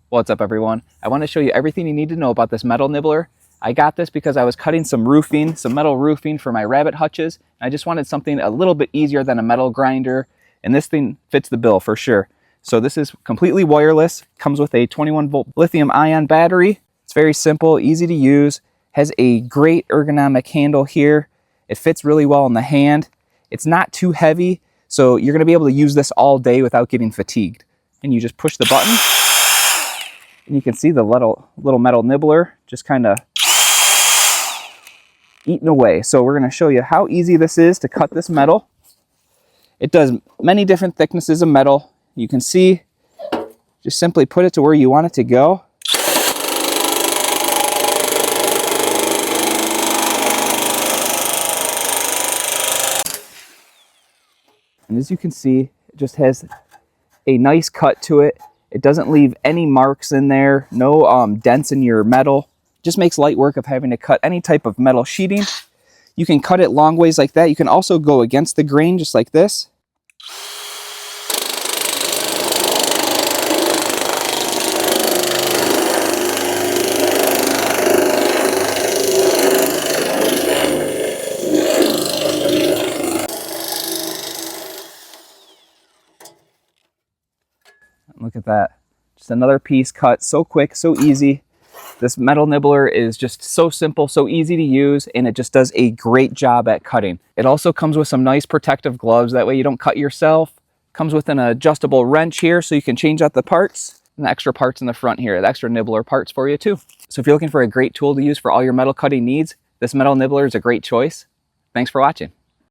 What's up, everyone? I want to show you everything you need to know about this metal nibbler. I got this because I was cutting some metal roofing for my rabbit hutches. I just wanted something a little bit easier than a metal grinder, and this thing fits the bill for sure. So this is completely wireless, comes with a 21-volt lithium-ion battery. It's very simple, easy to use, has a great ergonomic handle here. It fits really well in the hand. It's not too heavy, so you're going to be able to use this all day without getting fatigued. And you just push the button, and you can see the little metal nibbler just kind of eating away. So we're going to show you how easy this is to cut this metal. It does many different thicknesses of metal. You can see, just simply put it to where you want it to go. And as you can see, it just has a nice cut to it. It doesn't leave any marks in there, no dents in your metal. Just makes light work of having to cut any type of metal sheeting. You can cut it long ways like that. You can also go against the grain just like this. Look at that. Just another piece cut so quick, so easy. This metal nibbler is just so simple, so easy to use, and it just does a great job at cutting. It also comes with some nice protective gloves. That way you don't cut yourself. Comes with an adjustable wrench here so you can change out the parts. And the extra parts in the front here, the extra nibbler parts for you too. So if you're looking for a great tool to use for all your metal cutting needs, this metal nibbler is a great choice. Thanks for watching.